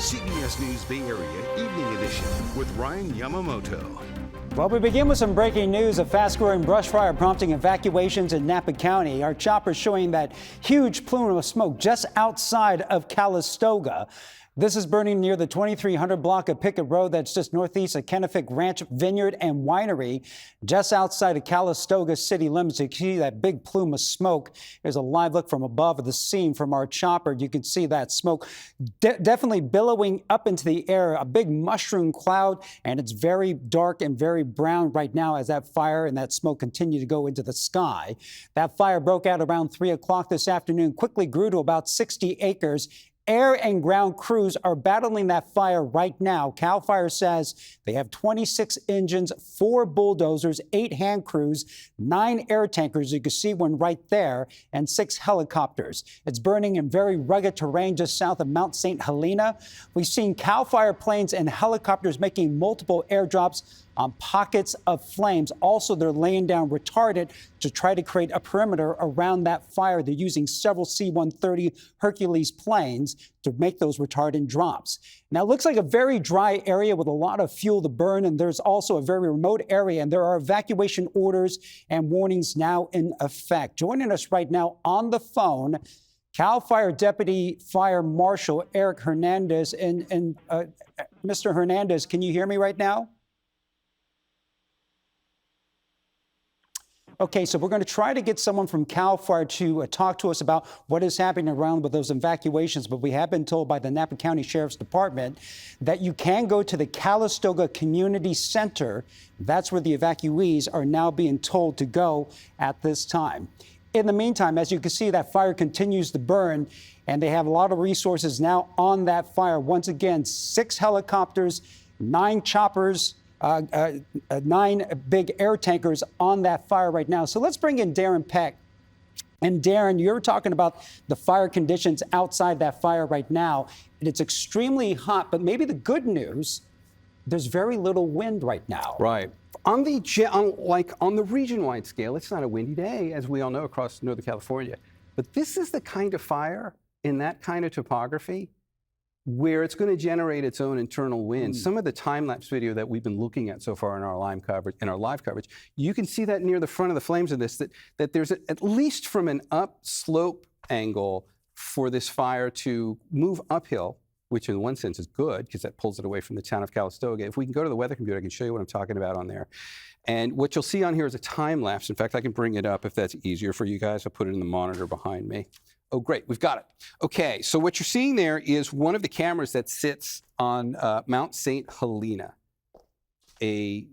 CBS News Bay Area Evening Edition with Ryan Yamamoto. Well, we begin with some breaking news. A fast-growing brush fire prompting evacuations in Napa County. Our chopper showing that huge plume of smoke just outside of Calistoga. This is burning near the 2300 block of Pickett Road that's just northeast of Kennefic Ranch Vineyard and Winery, just outside of Calistoga city limits. You can see that big plume of smoke. There's a live look from above of the scene from our chopper. You can see that smoke definitely billowing up into the air, a big mushroom cloud, and it's very dark and very brown right now as that fire and that smoke continue to go into the sky. That fire broke out around 3 o'clock this afternoon, quickly grew to about 60 acres. Air and ground crews are battling that fire right now. CAL FIRE says they have 26 engines, 4 bulldozers, 8 hand crews, 9 air tankers, you can see one right there, and 6 helicopters. It's burning in very rugged terrain just south of Mount St. Helena. We've seen CAL FIRE planes and helicopters making multiple airdrops on pockets of flames. Also, they're laying down retardant to try to create a perimeter around that fire. They're using several C-130 Hercules planes to make those retardant drops. Now, it looks like a very dry area with a lot of fuel to burn, and there's also a very remote area, and there are evacuation orders and warnings now in effect. Joining us right now on the phone, CAL FIRE Deputy Fire Marshal Eric Hernandez. And Mr. Hernandez, can you hear me right now? Okay, so we're going to try to get someone from CAL FIRE to talk to us about what is happening around with those evacuations. But we have been told by the Napa County Sheriff's Department that you can go to the Calistoga Community Center. That's where the evacuees are now being told to go at this time. In the meantime, as you can see, that fire continues to burn, and they have a lot of resources now on that fire. Once again, 6 helicopters, 9 choppers, 9 big air tankers on that fire right now. So let's bring in Darren Peck. And Darren, you're talking about the fire conditions outside that fire right now. And it's extremely hot, but maybe the good news, there's very little wind right now. Right. On the region-wide scale, it's not a windy day, as we all know, across Northern California. But this is the kind of fire in that kind of topography where it's going to generate its own internal wind. Some of the time-lapse video that we've been looking at so far in our live coverage, you can see that near the front of the flames of this, that there's at least from an upslope angle for this fire to move uphill, which in one sense is good because that pulls it away from the town of Calistoga. If we can go to the weather computer, I can show you what I'm talking about on there. And what you'll see on here is a time lapse. In fact, I can bring it up if that's easier for you guys. I'll put it in the monitor behind me. Oh, great, we've got it. Okay, so what you're seeing there is one of the cameras that sits on Mount St. Helena, a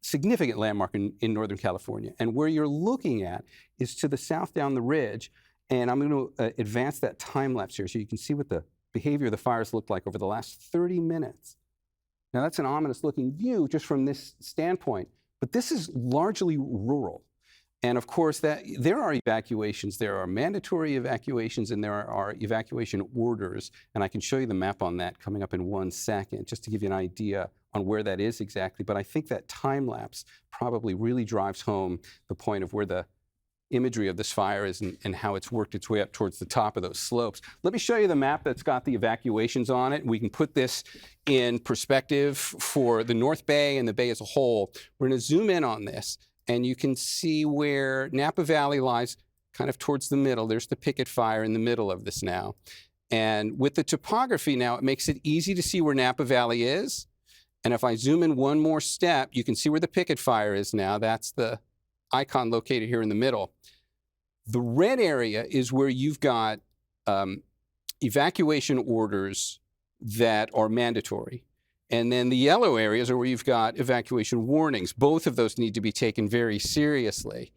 significant landmark in Northern California. And where you're looking at is to the south down the ridge. And I'm going to advance that time lapse here so you can see what the behavior of the fires looked like over the last 30 minutes. Now, that's an ominous looking view just from this standpoint, but this is largely rural. And of course, there are evacuations, there are mandatory evacuations, and there are evacuation orders. And I can show you the map on that coming up in 1 second, just to give you an idea on where that is exactly. But I think that time lapse probably really drives home the point of where the imagery of this fire is and how it's worked its way up towards the top of those slopes. Let me show you the map that's got the evacuations on it. We can put this in perspective for the North Bay and the Bay as a whole. We're going to zoom in on this. And you can see where Napa Valley lies kind of towards the middle. There's the Pickett fire in the middle of this now. And with the topography now, it makes it easy to see where Napa Valley is. And if I zoom in one more step, you can see where the Pickett fire is now. That's the icon located here in the middle. The red area is where you've got evacuation orders that are mandatory. And then the yellow areas are where you've got evacuation warnings. Both of those need to be taken very seriously.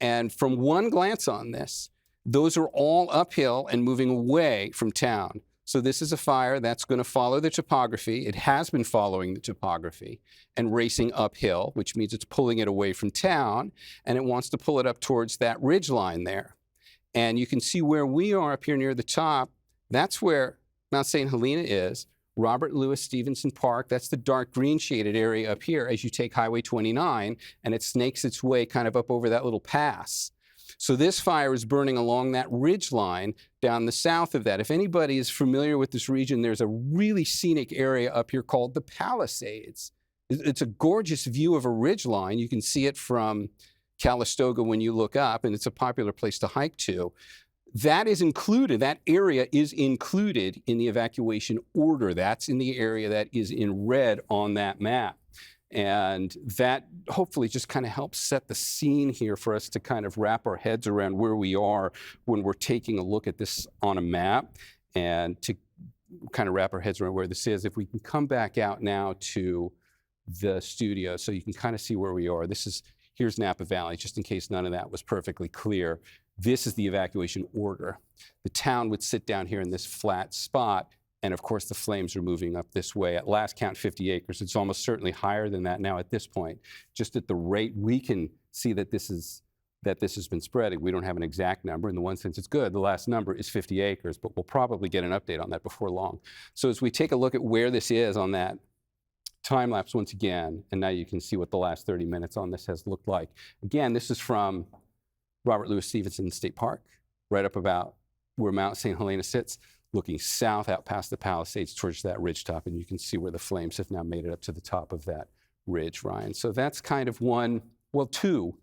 And from one glance on this, those are all uphill and moving away from town. So this is a fire that's going to follow the topography. It has been following the topography and racing uphill, which means it's pulling it away from town, and it wants to pull it up towards that ridge line there. And you can see where we are up here near the top. That's where Mount St. Helena is. Robert Louis Stevenson Park, that's the dark green shaded area up here as you take Highway 29, and it snakes its way kind of up over that little pass. So this fire is burning along that ridge line down the south of that. If anybody is familiar with this region, there's a really scenic area up here called the Palisades. It's a gorgeous view of a ridge line. You can see it from Calistoga when you look up, and it's a popular place to hike to. That is included, that area is included in the evacuation order. That's in the area that is in red on that map. And that hopefully just kind of helps set the scene here for us to kind of wrap our heads around where we are when we're taking a look at this on a map, and to kind of wrap our heads around where this is. If we can come back out now to the studio so you can kind of see where we are. Here's Napa Valley, just in case none of that was perfectly clear. This is the evacuation order. The town would sit down here in this flat spot, and of course the flames are moving up this way. At last count, 50 acres. It's almost certainly higher than that now at this point. Just at the rate we can see that this has been spreading. We don't have an exact number. In the one sense, it's good. The last number is 50 acres, but we'll probably get an update on that before long. So as we take a look at where this is on that time lapse once again, and now you can see what the last 30 minutes on this has looked like. Again, this is from Robert Louis Stevenson State Park, right up about where Mount St. Helena sits, looking south out past the Palisades towards that ridgetop, and you can see where the flames have now made it up to the top of that ridge, Ryan. So that's kind of two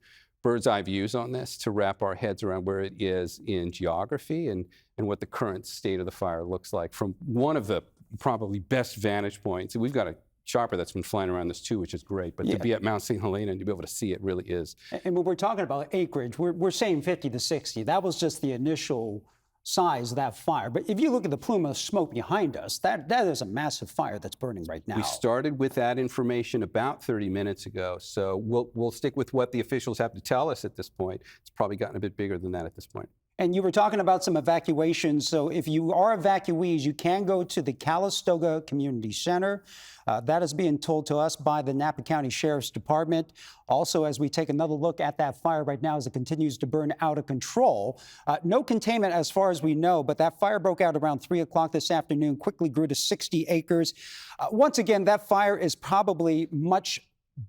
bird's eye views on this to wrap our heads around where it is in geography and what the current state of the fire looks like from one of the probably best vantage points. We've got a chopper that's been flying around this too, which is great, but to be at Mount St. Helena and to be able to see it really is. And when we're talking about acreage, we're saying 50 to 60. That was just the initial size of that fire. But if you look at the plume of smoke behind us, that is a massive fire that's burning right now. We started with that information about 30 minutes ago, so we'll stick with what the officials have to tell us at this point. It's probably gotten a bit bigger than that at this point. And you were talking about some evacuations. So if you are evacuees, you can go to the Calistoga Community Center. That is being told to us by the Napa County Sheriff's Department. Also, as we take another look at that fire right now as it continues to burn out of control. No containment as far as we know, but that fire broke out around 3 o'clock this afternoon, quickly grew to 60 acres. Once again, that fire is probably much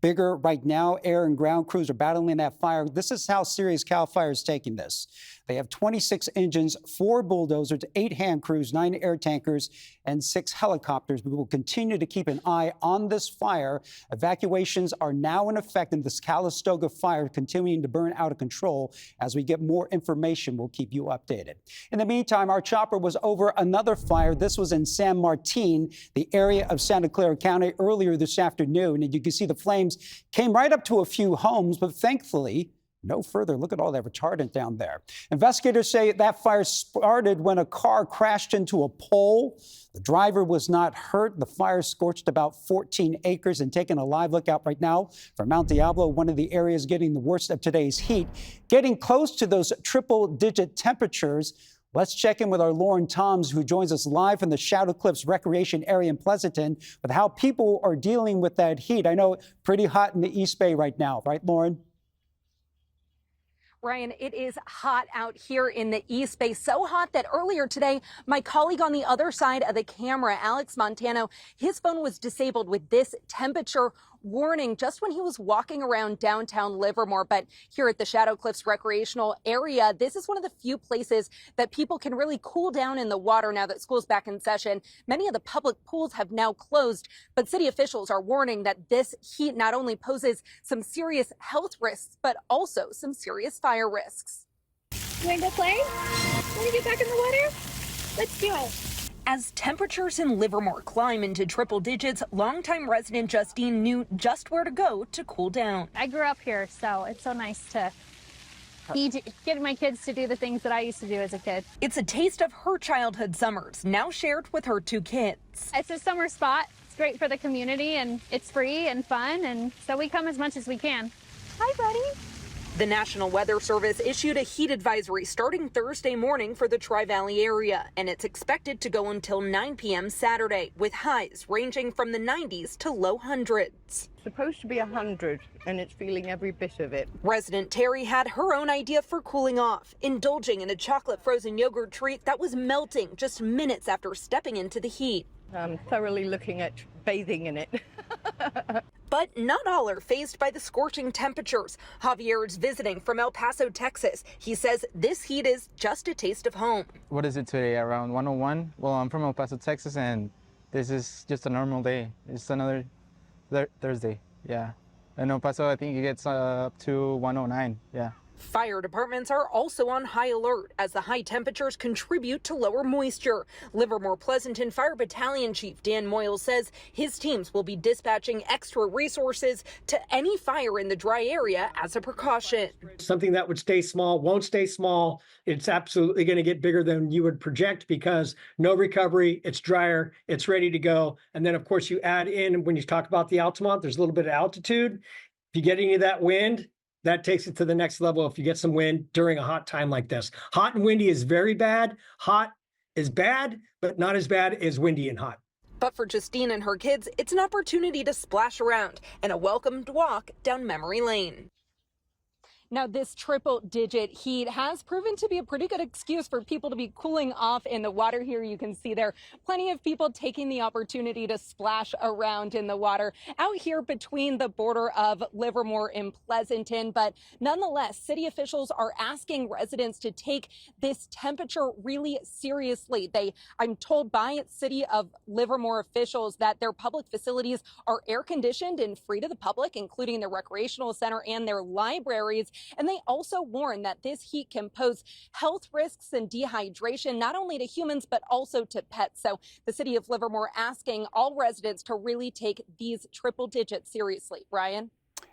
bigger right now. Air and ground crews are battling that fire. This is how serious CAL FIRE is taking this. They have 26 engines, 4 bulldozers, 8 hand crews, 9 air tankers, and 6 helicopters. We will continue to keep an eye on this fire. Evacuations are now in effect in this Calistoga fire, continuing to burn out of control. As we get more information, we'll keep you updated. In the meantime, our chopper was over another fire. This was in San Martin, the area of Santa Clara County, earlier this afternoon. And you can see the flames came right up to a few homes, but thankfully, no further. Look at all that retardant down there. Investigators say that fire started when a car crashed into a pole. The driver was not hurt. The fire scorched about 14 acres. And taking a live look out right now from Mount Diablo, one of the areas getting the worst of today's heat, getting close to those triple-digit temperatures. Let's check in with our Lauren Toms, who joins us live from the Shadow Cliffs Recreation Area in Pleasanton, with how people are dealing with that heat. I know it's pretty hot in the East Bay right now, right, Lauren? Ryan, it is hot out here in the East Bay, so hot that earlier today, my colleague on the other side of the camera, Alex Montano, his phone was disabled with this temperature warning just when he was walking around downtown Livermore. But here at the Shadow Cliffs Recreational Area, this is one of the few places that people can really cool down in the water now that school's back in session. Many of the public pools have now closed, but city officials are warning that this heat not only poses some serious health risks, but also some serious fire risks. You want to go play? Want to get back in the water? Let's do it. As temperatures in Livermore climb into triple digits, longtime resident Justine knew just where to go to cool down. I grew up here, so it's so nice to get my kids to do the things that I used to do as a kid. It's a taste of her childhood summers, now shared with her 2 kids. It's a summer spot. It's great for the community, and it's free and fun, and so we come as much as we can. Hi, buddy. The National Weather Service issued a heat advisory starting Thursday morning for the Tri-Valley area, and it's expected to go until 9 p.m. Saturday, with highs ranging from the 90s to low hundreds. Supposed to be 100, and it's feeling every bit of it. Resident Terry had her own idea for cooling off, indulging in a chocolate frozen yogurt treat that was melting just minutes after stepping into the heat. I'm thoroughly looking at bathing in it. But not all are fazed by the scorching temperatures. Javier is visiting from El Paso, Texas. He says this heat is just a taste of home. What is it today, around 101? Well, I'm from El Paso, Texas, and this is just a normal day. It's another Thursday, yeah. In El Paso, I think it gets up to 109, yeah. Fire departments are also on high alert as the high temperatures contribute to lower moisture. Livermore Pleasanton Fire Battalion Chief Dan Moyle says his teams will be dispatching extra resources to any fire in the dry area as a precaution. Something that would stay small won't stay small. It's absolutely going to get bigger than you would project because no recovery, it's drier, it's ready to go. And then, of course, you add in, when you talk about the Altamont, there's a little bit of altitude. If you get any of that wind, that takes it to the next level if you get some wind during a hot time like this. Hot and windy is very bad. Hot is bad, but not as bad as windy and hot. But for Justine and her kids, it's an opportunity to splash around and a welcomed walk down memory lane. Now, this triple-digit heat has proven to be a pretty good excuse for people to be cooling off in the water here. You can see there plenty of people taking the opportunity to splash around in the water out here between the border of Livermore and Pleasanton. But nonetheless, city officials are asking residents to take this temperature really seriously. I'm told by City of Livermore officials that their public facilities are air-conditioned and free to the public, including the recreational center and their libraries. And they also warn that this heat can pose health risks and dehydration, not only to humans, but also to pets. So the city of Livermore asking all residents to really take these triple digits seriously. Brian?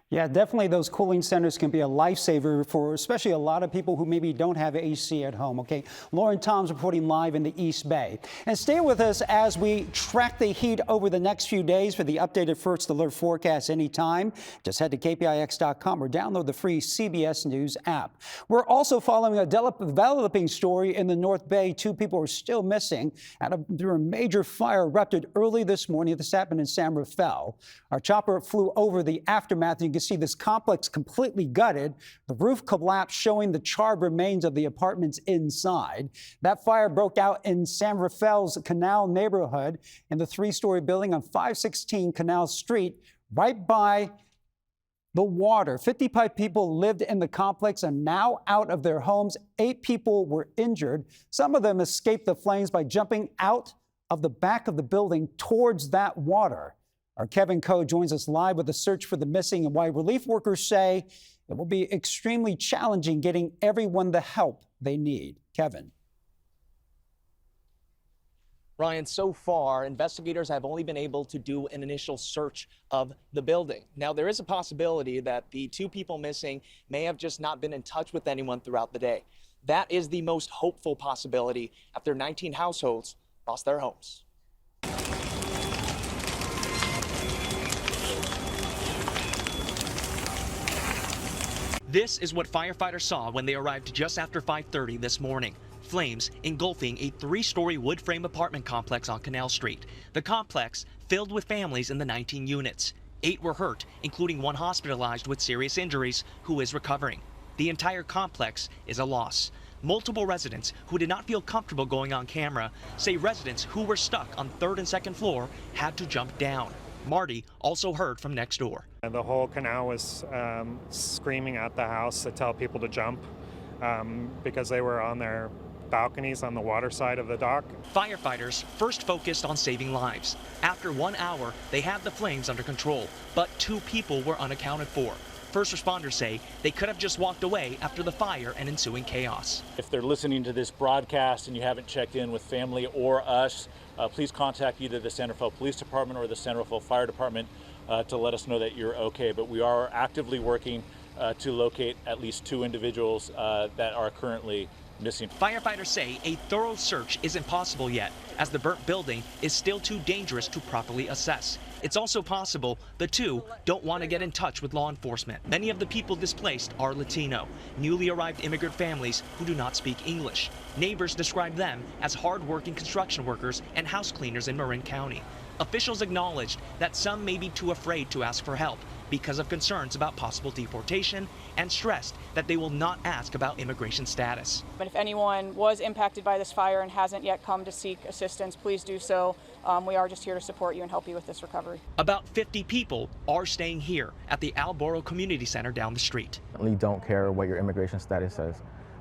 Yeah, definitely those cooling centers can be a lifesaver for especially a lot of people who maybe don't have AC at home. Okay, Lauren Tom's reporting live in the East Bay. And stay with us as we track the heat over the next few days. For the updated first alert forecast anytime, just head to KPIX.com or download the free CBS News app. We're also following a developing story in the North Bay. 2 people are still missing after a major fire erupted early this morning. This happened in San Rafael. Our chopper flew over the aftermath. You can see this complex completely gutted. The roof collapsed, showing the charred remains of the apartments inside. That fire broke out in San Rafael's Canal neighborhood in the 3-story building on 516 Canal Street, right by the water. 55 people lived in the complex and now out of their homes. 8 people were injured. Some of them escaped the flames by jumping out of the back of the building towards that water. Our Kevin Coe joins us live with a search for the missing and why relief workers say it will be extremely challenging getting everyone the help they need. Kevin. Ryan, so far, investigators have only been able to do an initial search of the building. Now, there is a possibility that the 2 people missing may have just not been in touch with anyone throughout the day. That is the most hopeful possibility after 19 households lost their homes. This is what firefighters saw when they arrived just after 5:30 this morning. Flames engulfing a 3-story wood frame apartment complex on Canal Street. The complex filled with families in the 19 units. 8 were hurt, including 1 hospitalized with serious injuries who is recovering. The entire complex is a loss. Multiple residents who did not feel comfortable going on camera say residents who were stuck on 3rd and 2nd floor had to jump down. Marty also heard from next door. The whole canal was screaming at the house to tell people to jump because they were on their balconies on the water side of the dock. Firefighters first focused on saving lives. After 1 hour, they had the flames under control, but 2 people were unaccounted for. First responders say they could have just walked away after the fire and ensuing chaos. If they're listening to this broadcast and you haven't checked in with family or us, please contact either the San Rafael Police Department or the San Rafael Fire Department to let us know that you're okay. But we are actively working to locate at least 2 individuals that are currently missing. Firefighters say a thorough search isn't possible yet, as the burnt building is still too dangerous to properly assess. It's also possible the 2 don't want to get in touch with law enforcement. Many of the people displaced are Latino, newly arrived immigrant families who do not speak English. Neighbors describe them as hard-working construction workers and house cleaners in Marin County. Officials acknowledged that some may be too afraid to ask for help because of concerns about possible deportation and stressed that they will not ask about immigration status. But if anyone was impacted by this fire and hasn't yet come to seek assistance, please do so. We are just here to support you and help you with this recovery. About 50 people are staying here at the Alboro Community Center down the street. We don't care what your immigration status says.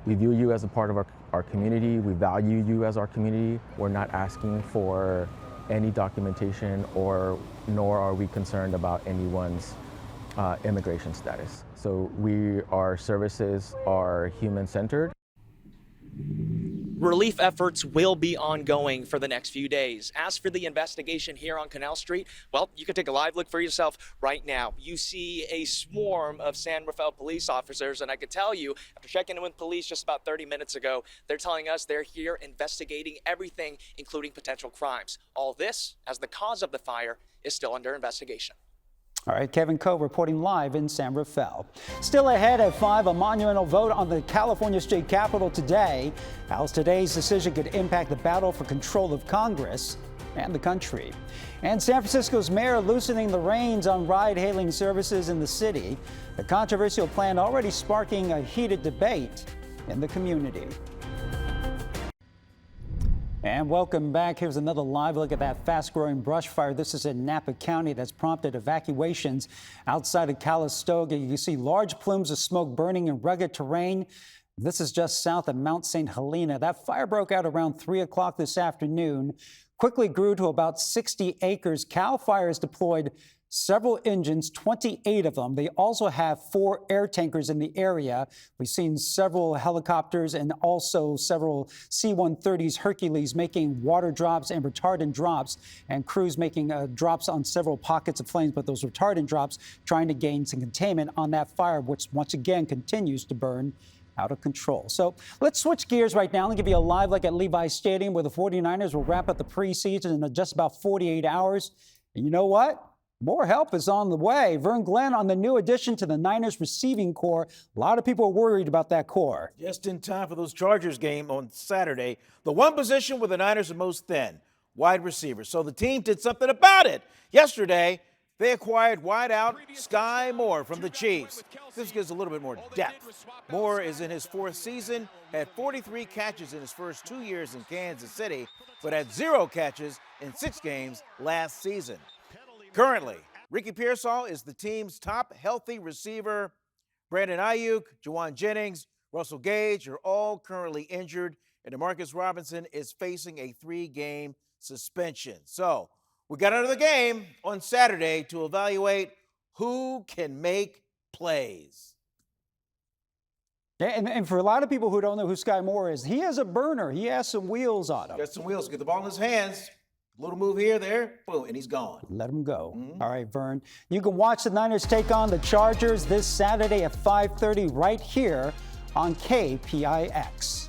We view you as a part of our community. We value you as our community. We're not asking for any documentation, nor are we concerned about anyone's immigration status. So our services are human-centered. Relief efforts will be ongoing for the next few days. As for the investigation here on Canal Street, well, you can take a live look for yourself right now. You see a swarm of San Rafael police officers, and I can tell you, after checking in with police just about 30 minutes ago, they're telling us they're here investigating everything, including potential crimes. All this as the cause of the fire is still under investigation. All right, Kevin Coe reporting live in San Rafael. Still ahead at 5, a monumental vote on the California state capitol today. As today's decision could impact the battle for control of Congress and the country. And San Francisco's mayor loosening the reins on ride-hailing services in the city. The controversial plan already sparking a heated debate in the community. And welcome back. Here's another live look at that fast-growing brush fire. This is in Napa County that's prompted evacuations outside of Calistoga. You can see large plumes of smoke burning in rugged terrain. This is just south of Mount St. Helena. That fire broke out around 3 o'clock this afternoon, quickly grew to about 60 acres. CAL FIRE has deployed several engines, 28 of them. They also have 4 air tankers in the area. We've seen several helicopters and also several C-130s Hercules making water drops and retardant drops, and crews making drops on several pockets of flames, but those retardant drops trying to gain some containment on that fire, which once again continues to burn out of control. So let's switch gears right now and give you a live look at Levi's Stadium, where the 49ers will wrap up the preseason in just about 48 hours. And you know what? More help is on the way. Vern Glenn on the new addition to the Niners receiving corps. A lot of people are worried about that corps. Just in time for those Chargers game on Saturday. The one position where the Niners are most thin, wide receiver. So the team did something about it. Yesterday, they acquired wideout Sky Moore from the Chiefs. This gives a little bit more depth. Moore is in his 4th season, had 43 catches in his first 2 years in Kansas City, but had 0 catches in 6 games last season. Currently, Ricky Pearsall is the team's top healthy receiver. Brandon Ayuk, Juwan Jennings, Russell Gage are all currently injured, and DeMarcus Robinson is facing a 3-game suspension. So we got another game on Saturday to evaluate who can make plays. Yeah, and for a lot of people who don't know who Sky Moore is, he is a burner. He has some wheels on him. Got some wheels. Get the ball in his hands. Little move here, there, boom, and he's gone. Let him go. All right, Vern. You can watch the Niners take on the Chargers this Saturday at 5:30 right here on KPIX.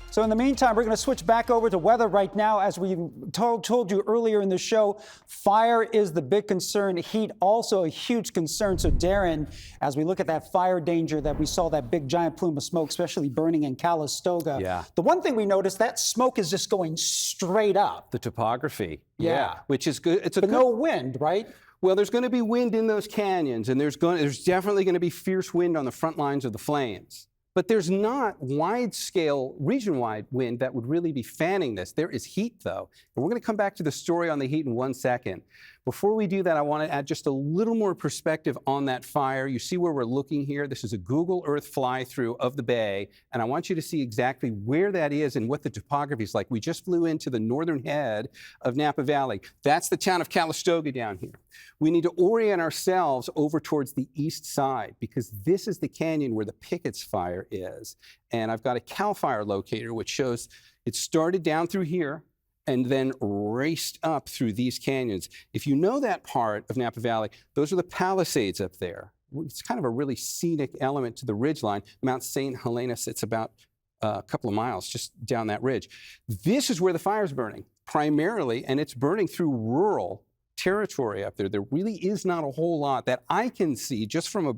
So in the meantime, we're going to switch back over to weather right now. As we told you earlier in the show, fire is the big concern. Heat also a huge concern. So Darren, as we look at that fire danger that we saw, that big giant plume of smoke, especially burning in Calistoga. The one thing we noticed, that smoke is just going straight up. The topography. Yeah. Which is good. It's but no wind, right? Well, there's going to be wind in those canyons, and there's definitely going to be fierce wind on the front lines of the flames. But there's not wide-scale, region-wide wind that would really be fanning this. There is heat, though. And we're going to come back to the story on the heat in 1 second. Before we do that, I want to add just a little more perspective on that fire. You see where we're looking here? This is a Google Earth fly-through of the bay, and I want you to see exactly where that is and what the topography is like. We just flew into the northern head of Napa Valley. That's the town of Calistoga down here. We need to orient ourselves over towards the east side, because this is the canyon where the Pickett's fire is. And I've got a CAL FIRE locator which shows it started down through here and then raced up through these canyons. If you know that part of Napa Valley, those are the Palisades up there. It's kind of a really scenic element to the ridgeline. Mount St. Helena sits about a couple of miles just down that ridge. This is where the fire's burning primarily, and it's burning through rural territory up there. There really is not a whole lot that I can see just from a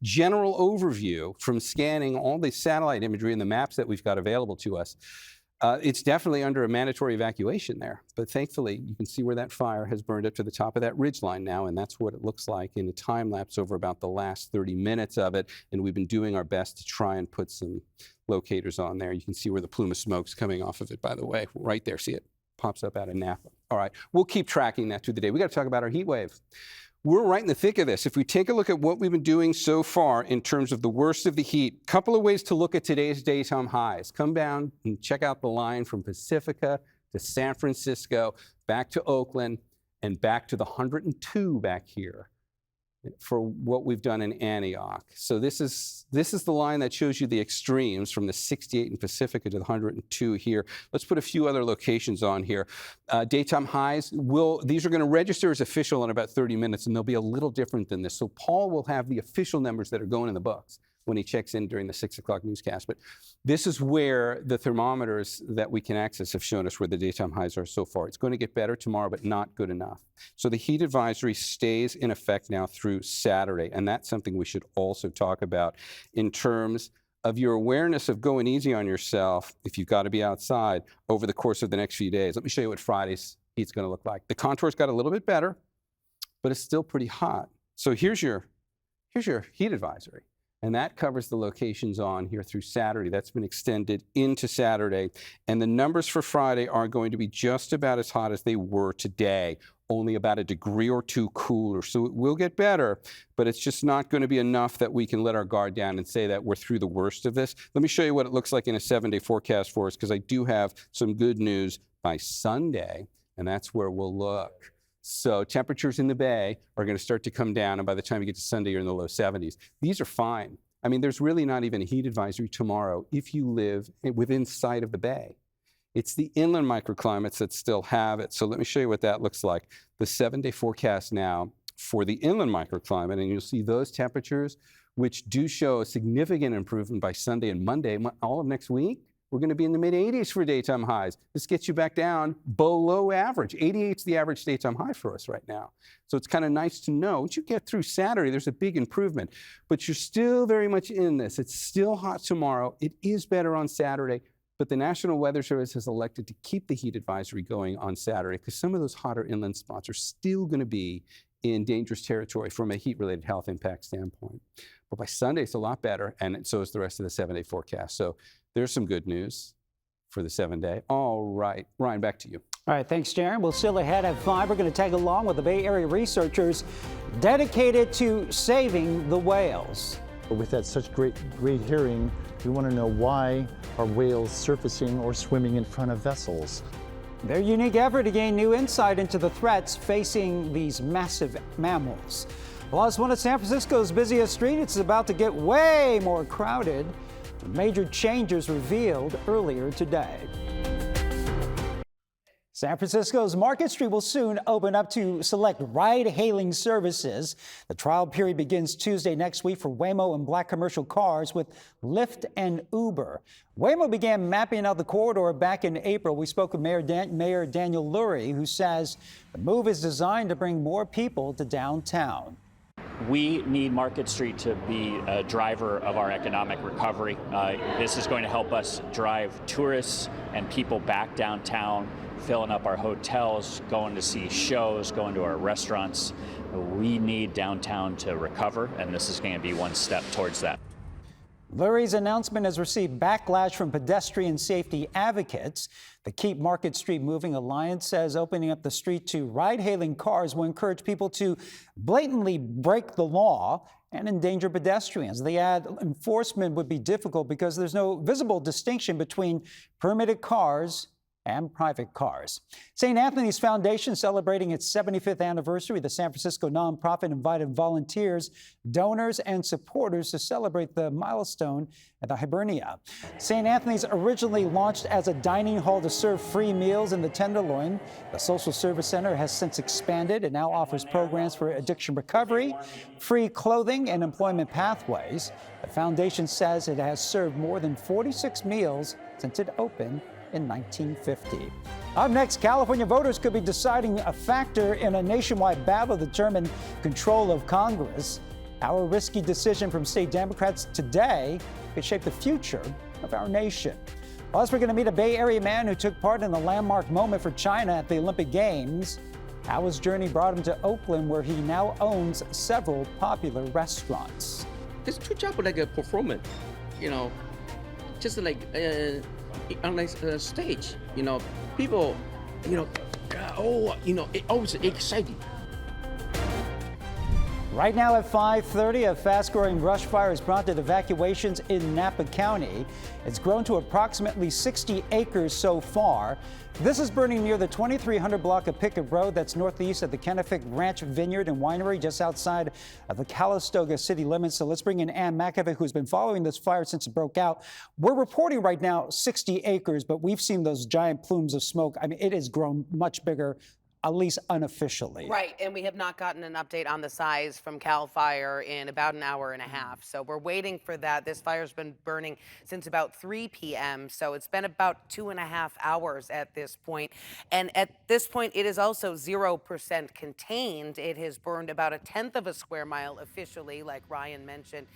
general overview from scanning all the satellite imagery and the maps that we've got available to us. It's definitely under a mandatory evacuation there, but thankfully you can see where that fire has burned up to the top of that ridge line now, and that's what it looks like in a time lapse over about the last 30 minutes of it, and we've been doing our best to try and put some locators on there. You can see where the plume of smoke's coming off of it, by the way, right there. See it? Pops up out of Napa. All right, we'll keep tracking that through the day. We got to talk about our heat wave. We're right in the thick of this. If we take a look at what we've been doing so far in terms of the worst of the heat, couple of ways to look at today's daytime highs. Come down and check out the line from Pacifica to San Francisco, back to Oakland, and back to the 102 back here for what we've done in Antioch. So this is the line that shows you the extremes from the 68 in Pacifica to the 102 here. Let's put a few other locations on here. Daytime highs, these are going to register as official in about 30 minutes, and they'll be a little different than this. So Paul will have the official numbers that are going in the books when he checks in during the 6 o'clock newscast. But this is where the thermometers that we can access have shown us where the daytime highs are so far. It's going to get better tomorrow, but not good enough. So the heat advisory stays in effect now through Saturday, and that's something we should also talk about in terms of your awareness of going easy on yourself if you've got to be outside over the course of the next few days. Let me show you what Friday's heat's going to look like. The contours got a little bit better, but it's still pretty hot. So here's your heat advisory. And that covers the locations on here through Saturday. That's been extended into Saturday. And the numbers for Friday are going to be just about as hot as they were today, only about a degree or two cooler. So it will get better, but it's just not going to be enough that we can let our guard down and say that we're through the worst of this. Let me show you what it looks like in a 7-day forecast for us, because I do have some good news by Sunday, and that's where we'll look. So temperatures in the Bay are going to start to come down, and by the time you get to Sunday, you're in the low 70s. These are fine. I mean, there's really not even a heat advisory tomorrow if you live within sight of the Bay. It's the inland microclimates that still have it. So let me show you what that looks like. The 7-day forecast now for the inland microclimate, and you'll see those temperatures, which do show a significant improvement by Sunday and Monday. All of next week, we're going to be in the mid-80s for daytime highs. This gets you back down below average. 88 is the average daytime high for us right now. So it's kind of nice to know. Once you get through Saturday, there's a big improvement. But you're still very much in this. It's still hot tomorrow. It is better on Saturday. But the National Weather Service has elected to keep the heat advisory going on Saturday because some of those hotter inland spots are still going to be in dangerous territory from a heat-related health impact standpoint. But by Sunday, it's a lot better, and so is the rest of the 7-day forecast. So there's some good news for the 7-day. All right, Ryan, back to you. All right, thanks, Darren. We'll still ahead at 5. We're going to tag along with the Bay Area researchers dedicated to saving the whales. With that such great hearing, we want to know why are whales surfacing or swimming in front of vessels. Their unique effort to gain new insight into the threats facing these massive mammals. Plus, one of San Francisco's busiest streets is about to get way more crowded. Major changes revealed earlier today. San Francisco's Market Street will soon open up to select ride-hailing services. The trial period begins Tuesday next week for Waymo and black commercial cars with Lyft and Uber. Waymo began mapping out the corridor back in April. We spoke with Mayor Daniel Lurie, who says the move is designed to bring more people to downtown. We need Market Street to be a driver of our economic recovery. This is going to help us drive tourists and people back downtown, filling up our hotels, going to see shows, going to our restaurants. We need downtown to recover, and this is going to be one step towards that. Lurie's announcement has received backlash from pedestrian safety advocates. The Keep Market Street Moving Alliance says opening up the street to ride-hailing cars will encourage people to blatantly break the law and endanger pedestrians. They add enforcement would be difficult because there's no visible distinction between permitted cars and private cars. St. Anthony's Foundation celebrating its 75th anniversary. The San Francisco nonprofit invited volunteers, donors, and supporters to celebrate the milestone at the Hibernia. St. Anthony's originally launched as a dining hall to serve free meals in the Tenderloin. The Social Service Center has since expanded and now offers programs for addiction recovery, free clothing, and employment pathways. The foundation says it has served more than 46 meals since it opened in 1950. Up next, California voters could be deciding a factor in a nationwide battle to determine control of Congress. Our risky decision from state Democrats today could shape the future of our nation. Plus, we're going to meet a Bay Area man who took part in the landmark moment for China at the Olympic Games. How his journey brought him to Oakland, where he now owns several popular restaurants. It's two job like a performance, just like on a stage, people, it always exciting. Right now at 5:30, a fast-growing brush fire has prompted evacuations in Napa County. It's grown to approximately 60 acres so far. This is burning near the 2300 block of Pickett Road that's northeast of the Kennefic Ranch Vineyard and Winery, just outside of the Calistoga city limits. So let's bring in Ann McAvick, who's been following this fire since it broke out. We're reporting right now 60 acres, but we've seen those giant plumes of smoke. I mean, it has grown much bigger, at least unofficially. Right, and we have not gotten an update on the size from CAL FIRE in about an hour and a half. So we're waiting for that. This fire's been burning since about 3 p.m. So it's been about 2.5 hours at this point. And at this point, it is also 0% contained. It has burned about 1/10 of a square mile officially, like Ryan mentioned,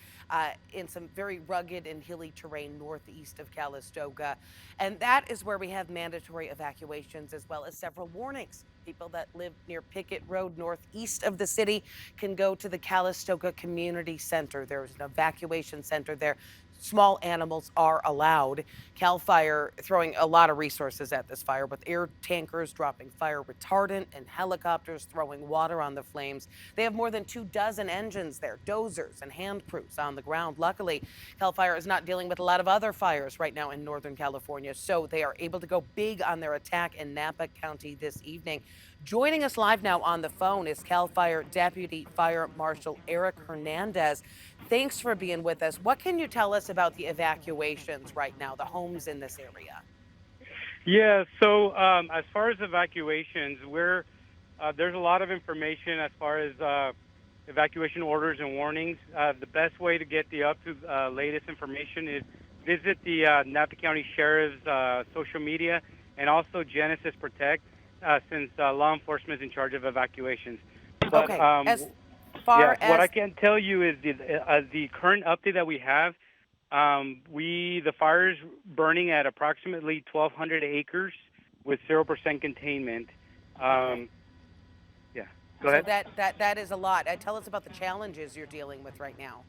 in some very rugged and hilly terrain northeast of Calistoga. And that is where we have mandatory evacuations as well as several warnings. People that live near Pickett Road northeast of the city can go to the Calistoga Community Center. There's an evacuation center there. Small animals are allowed. CAL FIRE throwing a lot of resources at this fire with air tankers dropping fire retardant and helicopters throwing water on the flames. They have more than 24 engines there, dozers and hand crews on the ground. Luckily, CAL FIRE is not dealing with a lot of other fires right now in Northern California, so they are able to go big on their attack in Napa County this evening. Joining us live now on the phone is CAL FIRE Deputy Fire Marshal Eric Hernandez. Thanks for being with us. What can you tell us about the evacuations right now, the homes in this area? Yeah, so as far as evacuations, there's a lot of information as far as evacuation orders and warnings. The best way to get the latest information is visit the Napa County Sheriff's social media and also Genesis Protect, since law enforcement is in charge of evacuations. But, okay. What I can tell you is the current update that we have, the fire's burning at approximately 1,200 acres with 0% containment. Go ahead. So that is a lot. Tell us about the challenges you're dealing with right now.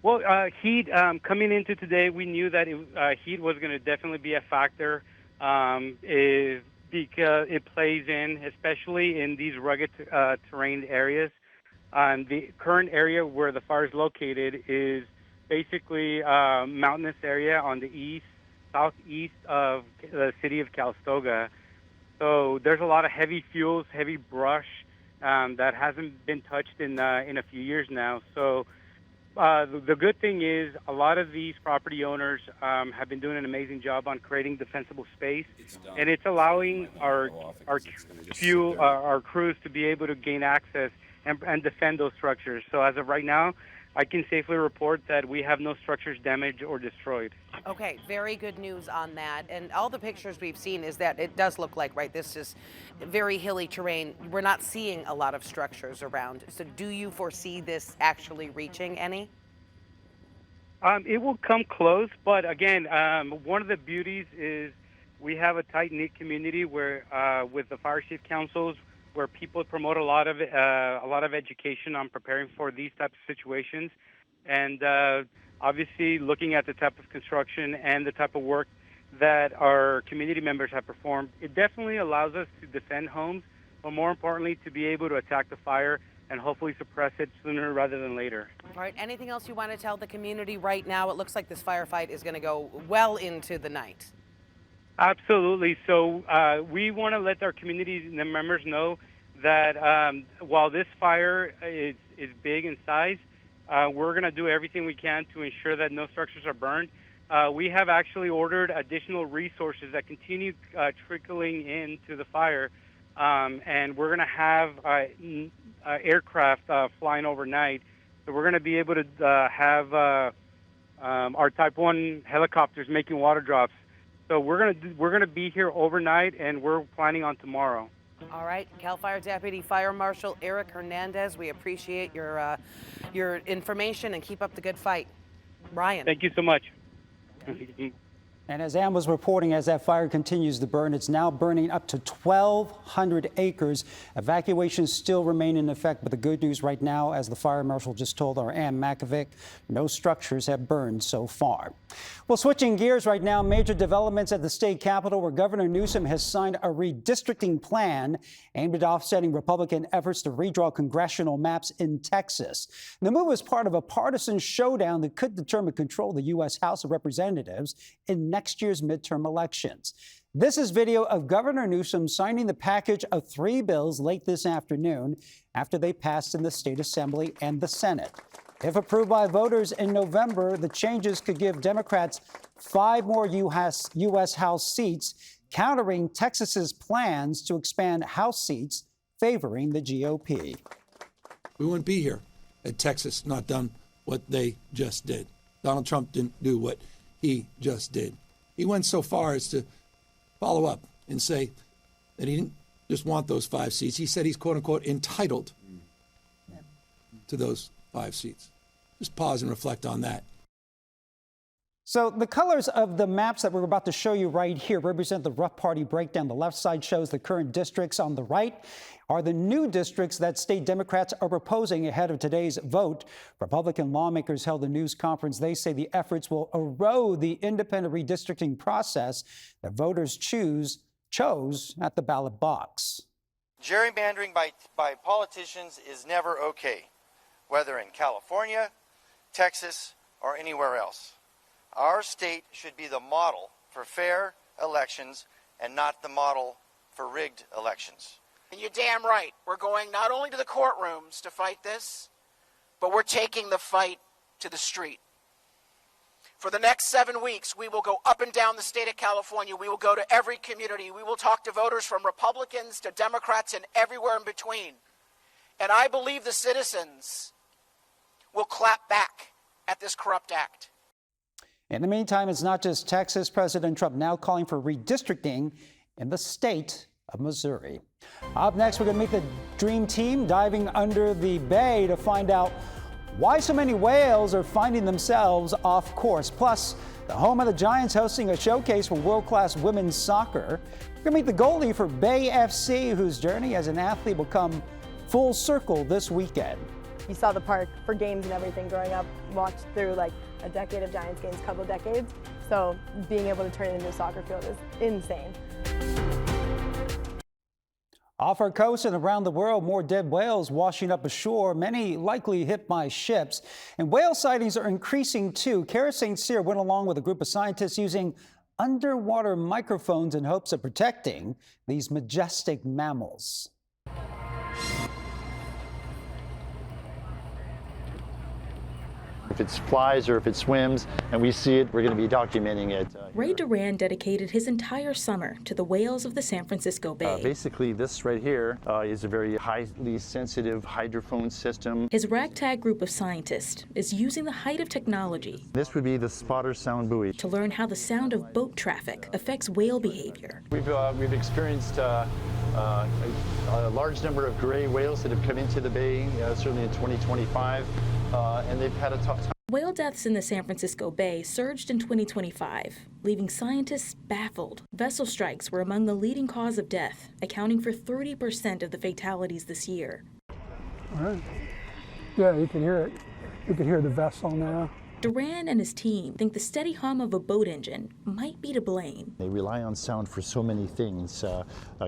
Well, heat, coming into today, we knew that heat was going to definitely be a factor. Because it plays in, especially in these rugged terrain areas. The current area where the fire is located is basically a mountainous area on the southeast of the city of Calistoga. So there's a lot of heavy fuels, heavy brush that hasn't been touched in a few years now. So the good thing is a lot of these property owners have been doing an amazing job on creating defensible space, and it's allowing our crews to be able to gain access and defend those structures. So as of right now, I can safely report that we have no structures damaged or destroyed. Okay, very good news on that. And all the pictures we've seen is that it does look like, right, this is very hilly terrain. We're not seeing a lot of structures around. So do you foresee this actually reaching any? It will come close, but again, one of the beauties is we have a tight-knit community where, with the fire chief councils, where people promote a lot of education on preparing for these types of situations, and obviously looking at the type of construction and the type of work that our community members have performed. It definitely allows us to defend homes, but more importantly, to be able to attack the fire and hopefully suppress it sooner rather than later. All right, anything else you want to tell the community right now? It looks like this firefight is going to go well into the night. Absolutely. So we want to let our community members know that while this fire is big in size, we're going to do everything we can to ensure that no structures are burned. We have actually ordered additional resources that continue trickling into the fire, and we're going to have aircraft flying overnight. So we're going to be able to have our Type 1 helicopters making water drops. So we're gonna be here overnight, and we're planning on tomorrow. All right, CAL FIRE Deputy Fire Marshal Eric Hernandez, we appreciate your information and keep up the good fight. Ryan. Thank you so much. And as Ann was reporting, as that fire continues to burn, it's now burning up to 1,200 acres. Evacuations still remain in effect, but the good news right now, as the fire marshal just told our Ann Makovic, no structures have burned so far. Well, switching gears right now, major developments at the state capitol, where Governor Newsom has signed a redistricting plan aimed at offsetting Republican efforts to redraw congressional maps in Texas. The move is part of a partisan showdown that could determine control of the U.S. House of Representatives in next year's midterm elections. This is video of Governor Newsom signing the package of 3 bills late this afternoon after they passed in the state assembly and the Senate. If approved by voters in November, the changes could give Democrats 5 more U.S. House seats, countering Texas's plans to expand House seats, favoring the GOP. We wouldn't be here had Texas not done what they just did. Donald Trump didn't do what he just did. He went so far as to follow up and say that he didn't just want those 5 seats. He said he's, quote unquote, entitled to those 5 seats. Just pause and reflect on that. So the colors of the maps that we're about to show you right here represent the rough party breakdown. The left side shows the current districts. On the right are the new districts that state Democrats are proposing ahead of today's vote. Republican lawmakers held a news conference. They say the efforts will erode the independent redistricting process that voters chose at the ballot box. Gerrymandering by politicians is never okay, whether in California, Texas, or anywhere else. Our state should be the model for fair elections and not the model for rigged elections. And you're damn right. We're going not only to the courtrooms to fight this, but we're taking the fight to the street. For the next 7 weeks, we will go up and down the state of California. We will go to every community. We will talk to voters from Republicans to Democrats and everywhere in between. And I believe the citizens will clap back at this corrupt act. In the meantime, it's not just Texas. President Trump now calling for redistricting in the state of Missouri. Up next, we're going to meet the Dream Team diving under the bay to find out why so many whales are finding themselves off course. Plus, the home of the Giants hosting a showcase for world-class women's soccer. We're going to meet the goalie for Bay FC, whose journey as an athlete will come full circle this weekend. You saw the park for games and everything growing up, watched through like a decade of Giants games, couple decades. So being able to turn it into a soccer field is insane. Off our coast and around the world, more dead whales washing up ashore, many likely hit by ships. And whale sightings are increasing too. Kara St. Cyr went along with a group of scientists using underwater microphones in hopes of protecting these majestic mammals. If it flies or if it swims and we see it, we're going to be documenting it. Ray Duran dedicated his entire summer to the whales of the San Francisco Bay. Basically, this right here is a very highly sensitive hydrophone system. His ragtag group of scientists is using the height of technology. This would be the spotter sound buoy. To learn how the sound of boat traffic affects whale behavior. We've experienced a large number of gray whales that have come into the bay, certainly in 2025, and they've had a tough time. Whale deaths in the San Francisco Bay surged in 2025, leaving scientists baffled. Vessel strikes were among the leading cause of death, accounting for 30% of the fatalities this year. All right. Yeah, you can hear it. You can hear the vessel now. Duran and his team think the steady hum of a boat engine might be to blame. They rely on sound for so many things,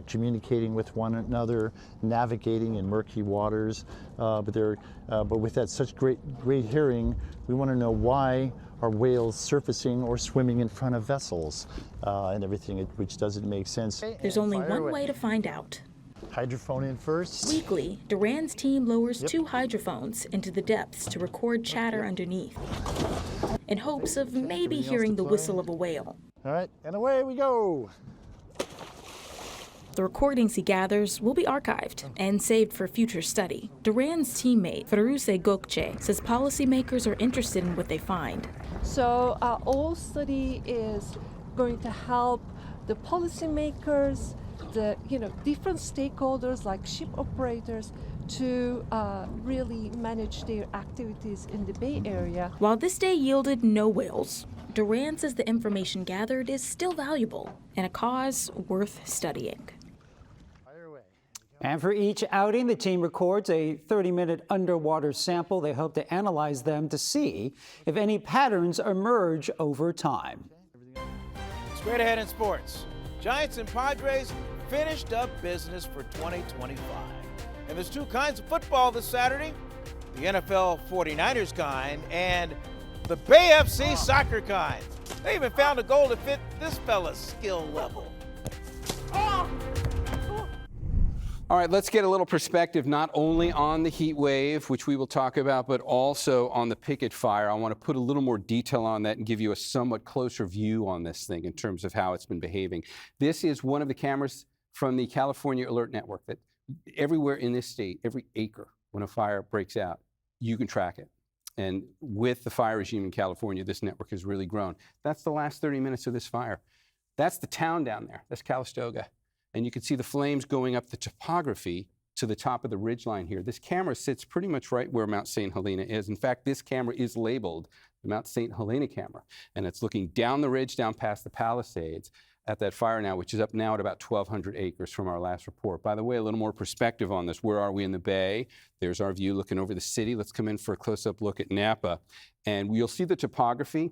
communicating with one another, navigating in murky waters, but with that such great hearing, we want to know why are whales surfacing or swimming in front of vessels and everything, which doesn't make sense. There's only one way to find out. Hydrophone in first. Weekly, Duran's team lowers 2 hydrophones into the depths to record chatter underneath, in hopes of maybe hearing the whistle of a whale. All right, and away we go. The recordings he gathers will be archived and saved for future study. Duran's teammate, Feruse Gokce, says policymakers are interested in what they find. So our study is going to help the policymakers, the different stakeholders like ship operators to really manage their activities in the Bay Area. While this day yielded no whales, Duran says the information gathered is still valuable and a cause worth studying. And for each outing, the team records a 30-minute underwater sample. They hope to analyze them to see if any patterns emerge over time. Straight ahead in sports, Giants and Padres finished up business for 2025. And there's two kinds of football this Saturday, the NFL 49ers kind and the Bay FC soccer kind. They even found a goal to fit this fella's skill level. All right, let's get a little perspective not only on the heat wave, which we will talk about, but also on the Pickett fire. I want to put a little more detail on that and give you a somewhat closer view on this thing in terms of how it's been behaving. This is one of the cameras from the California Alert Network that everywhere in this state, every acre, when a fire breaks out, you can track it. And with the fire regime in California, this network has really grown. That's the last 30 minutes of this fire. That's the town down there. That's Calistoga. And you can see the flames going up the topography to the top of the ridgeline here. This camera sits pretty much right where Mount St. Helena is. In fact, this camera is labeled the Mount St. Helena camera. And it's looking down the ridge, down past the Palisades at that fire now, which is up now at about 1,200 acres from our last report. By the way, a little more perspective on this. Where are we in the bay? There's our view looking over the city. Let's come in for a close-up look at Napa. And you'll see the topography,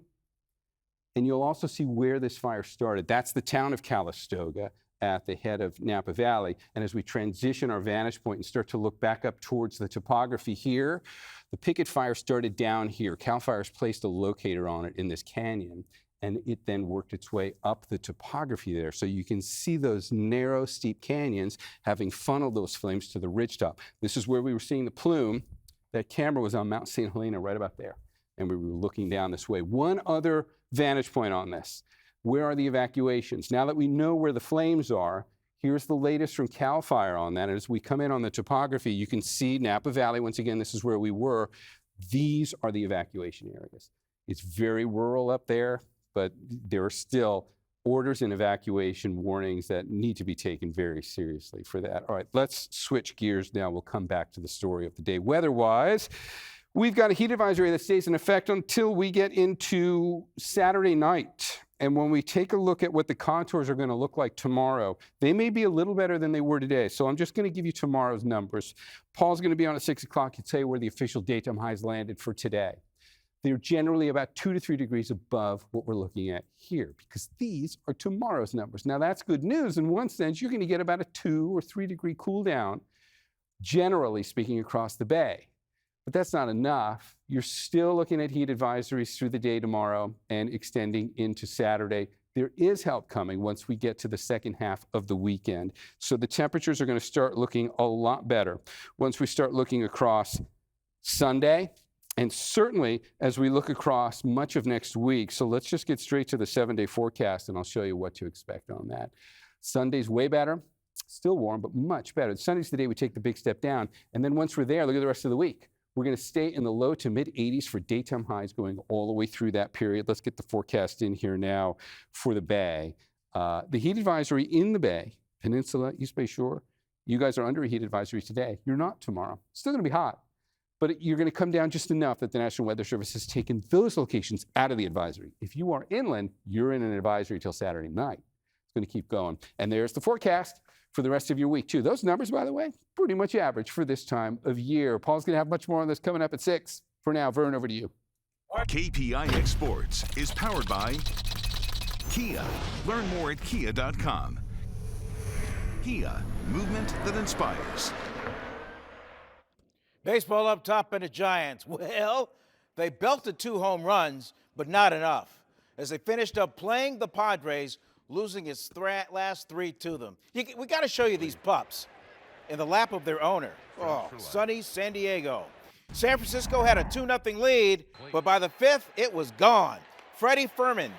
and you'll also see where this fire started. That's the town of Calistoga at the head of Napa Valley. And as we transition our vantage point and start to look back up towards the topography here, the Pickett fire started down here. CAL FIRE's placed a locator on it in this canyon, and it then worked its way up the topography there. So you can see those narrow, steep canyons having funneled those flames to the ridgetop. This is where we were seeing the plume. That camera was on Mount St. Helena right about there, and we were looking down this way. One other vantage point on this. Where are the evacuations? Now that we know where the flames are, here's the latest from CAL FIRE on that. And as we come in on the topography, you can see Napa Valley. Once again, this is where we were. These are the evacuation areas. It's very rural up there, but there are still orders and evacuation warnings that need to be taken very seriously for that. All right, let's switch gears now. We'll come back to the story of the day. Weather-wise, we've got a heat advisory that stays in effect until we get into Saturday night. And when we take a look at what the contours are going to look like tomorrow, they may be a little better than they were today. So I'm just going to give you tomorrow's numbers. Paul's going to be on at 6 o'clock to tell you where the official daytime highs landed for today. They're generally about 2 to 3 degrees above what we're looking at here, because these are tomorrow's numbers. Now that's good news. In one sense, you're going to get about a 2 or 3 degree cool down, generally speaking, across the bay. But that's not enough. You're still looking at heat advisories through the day tomorrow and extending into Saturday. There is help coming once we get to the second half of the weekend. So the temperatures are going to start looking a lot better once we start looking across Sunday, and certainly as we look across much of next week. So let's just get straight to the 7-day forecast, and I'll show you what to expect on that. Sunday's way better. Still warm, but much better. Sunday's the day we take the big step down. And then once we're there, look at the rest of the week. We're going to stay in the low to mid 80s for daytime highs going all the way through that period. Let's get the forecast in here now for the Bay. The heat advisory in the Bay, Peninsula, East Bay Shore, you guys are under a heat advisory today. You're not tomorrow. It's still going to be hot, but you're going to come down just enough that the National Weather Service has taken those locations out of the advisory. If you are inland, you're in an advisory till Saturday night. It's going to keep going. And there's the forecast for the rest of your week, too. Those numbers, by the way, pretty much average for this time of year. Paul's going to have much more on this coming up at 6. For now, Vern, over to you. KPIX Sports is powered by Kia. Learn more at kia.com. Kia, movement that inspires. Baseball up top and the Giants. Well, they belted 2 home runs, but not enough, as they finished up playing the Padres, losing its last 3 to them. We got to show you these pups in the lap of their owner. Oh, sunny San Diego. San Francisco had a 2-0 lead, but by the 5th, it was gone. Freddie Furman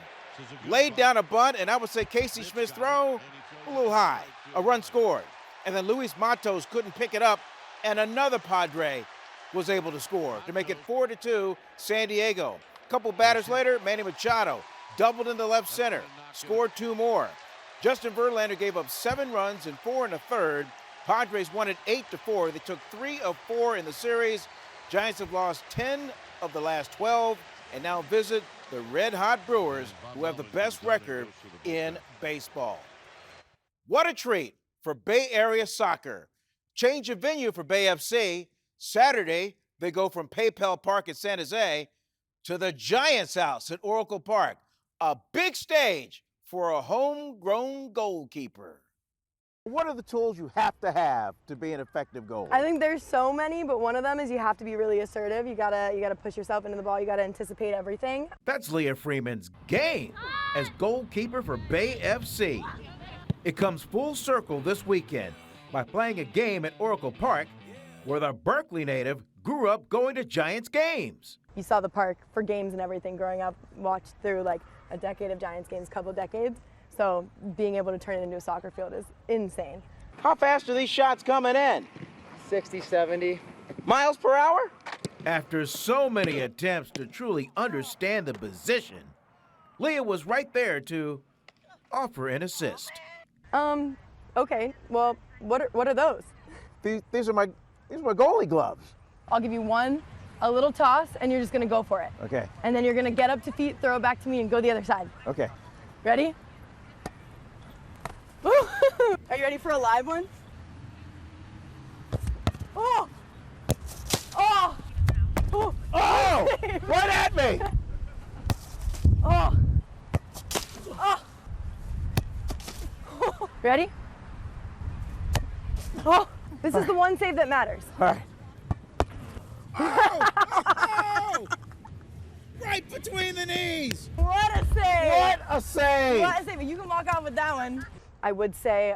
laid down a bunt, and I would say Casey Smith's throw a little high. A run scored. And then Luis Matos couldn't pick it up, and another Padre was able to score to make it 4-2 San Diego. A couple batters later, Manny Machado doubled into left center, scored 2 more. Justin Verlander gave up 7 runs and 4 in the 3rd. Padres won it 8-4. They took 3 of 4 in the series. Giants have lost 10 of the last 12 and now visit the red-hot Brewers, who have the best record in baseball. What a treat for Bay Area soccer. Change of venue for Bay FC. Saturday, they go from PayPal Park in San Jose to the Giants' house at Oracle Park. A big stage for a homegrown goalkeeper. What are the tools you have to be an effective goalie? I think there's so many, but one of them is you have to be really assertive. You gotta push yourself into the ball. You gotta anticipate everything. That's Leah Freeman's game as goalkeeper for Bay FC. It comes full circle this weekend by playing a game at Oracle Park, where the Berkeley native grew up going to Giants games. You saw the park for games and everything growing up, watched through like a decade of Giants games, couple decades. So being able to turn it into a soccer field is insane. How fast are these shots coming in? 60, 70. Miles per hour? After so many attempts to truly understand the position, Leah was right there to offer an assist. Okay, well, what are those? These are my goalie gloves. I'll give you one, a little toss, and you're just gonna go for it. Okay. And then you're gonna get up to feet, throw it back to me, and go the other side. Okay. Ready? Woo! Are you ready for a live one? Oh! Oh! Oh! Oh! Right at me! Oh! Oh! Ready? Oh! This is the one save that matters. All right. Oh! Right between the knees! What a save! What a save! What a save! You can walk out with that one. I would say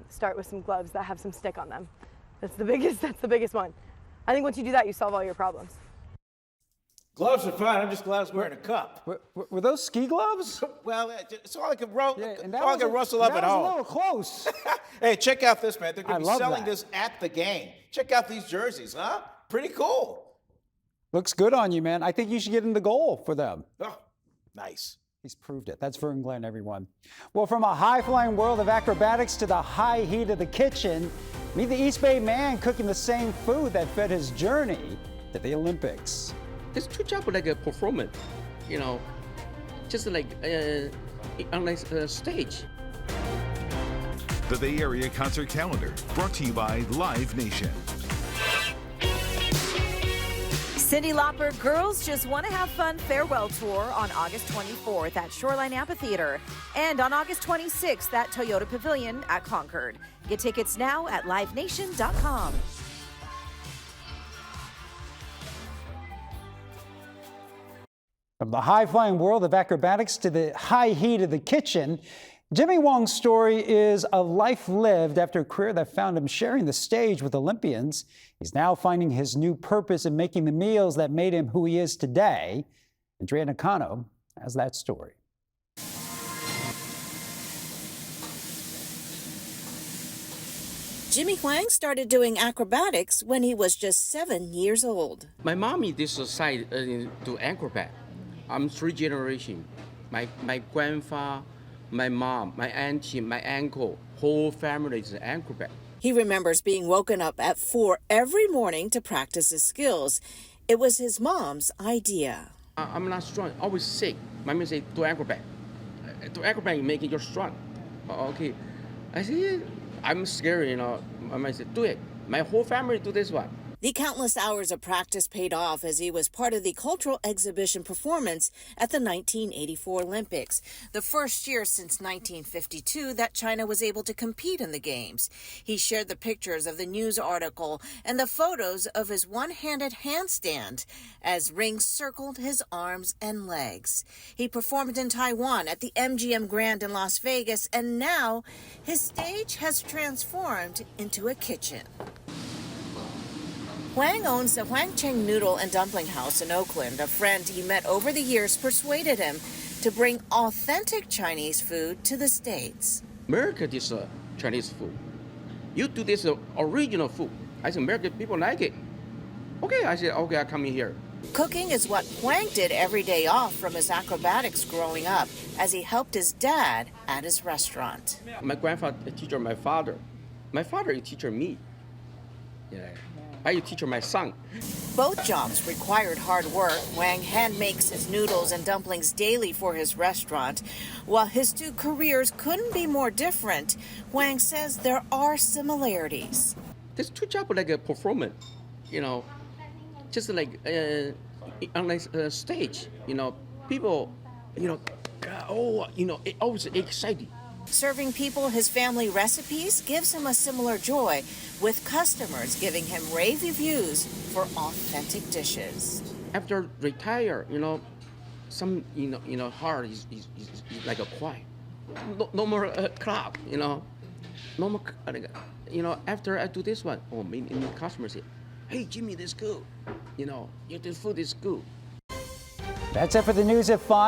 start with some gloves that have some stick on them. That's the biggest one. I think once you do that, you solve all your problems. Gloves are fine. I'm just glad I was wearing a cup. Were those ski gloves? Well, it's all I can rustle up at That home. was a little close. Hey, check out this, man. They're going to be love selling that. this at the game. Check out these jerseys, huh? Pretty cool. Looks good on you, man. I think you should get in the goal for them. Oh, nice. He's proved it. That's Vern Glenn, everyone. Well, from a high-flying world of acrobatics to the high heat of the kitchen, meet the East Bay man cooking the same food that fed his journey to the Olympics. This two up like a performance, just like on a stage. The Bay Area Concert Calendar, brought to you by Live Nation. Cyndi Lauper Girls Just Want to Have Fun Farewell Tour on August 24th at Shoreline Amphitheater and on August 26th at Toyota Pavilion at Concord. Get tickets now at livenation.com. From the high-flying world of acrobatics to the high heat of the kitchen, Jimmy Wong's story is a life lived after a career that found him sharing the stage with Olympians. He's now finding his new purpose in making the meals that made him who he is today. Andrea Nakano has that story. Jimmy Huang started doing acrobatics when he was just 7 years old. My mom is this side to acrobat. I'm 3 generations. My grandfather, my mom, my auntie, my uncle, whole family is acrobat. He remembers being woken up at 4 every morning to practice his skills. It was his mom's idea. I'm not strong, always sick. My mom said, do acrobat. Do acrobat, you make it, you're strong. Okay. I said, I'm scared, My mom said, do it. My whole family do this one. The countless hours of practice paid off as he was part of the cultural exhibition performance at the 1984 Olympics, the first year since 1952 that China was able to compete in the Games. He shared the pictures of the news article and the photos of his one-handed handstand as rings circled his arms and legs. He performed in Taiwan at the MGM Grand in Las Vegas, and now his stage has transformed into a kitchen. Huang owns the Huang Cheng Noodle and Dumpling House in Oakland. A friend he met over the years persuaded him to bring authentic Chinese food to the States. America is Chinese food. You do this original food. I said, American people like it. Okay, I said, okay, I come in here. Cooking is what Huang did every day off from his acrobatics growing up as he helped his dad at his restaurant. My grandfather teacher my father. My father teacher me. Yeah. I teach my son. Both jobs required hard work. Wang hand makes his noodles and dumplings daily for his restaurant. While his two careers couldn't be more different, Wang says there are similarities. There's two jobs like a performance, just like on a stage, people, it always exciting. Serving people his family recipes gives him a similar joy, with customers giving him rave reviews for authentic dishes. After retire, some heart is like a quiet. No more club, no more. After I do this one, many customers say, "Hey Jimmy, this is good. Your food is good." That's it for the news at 5.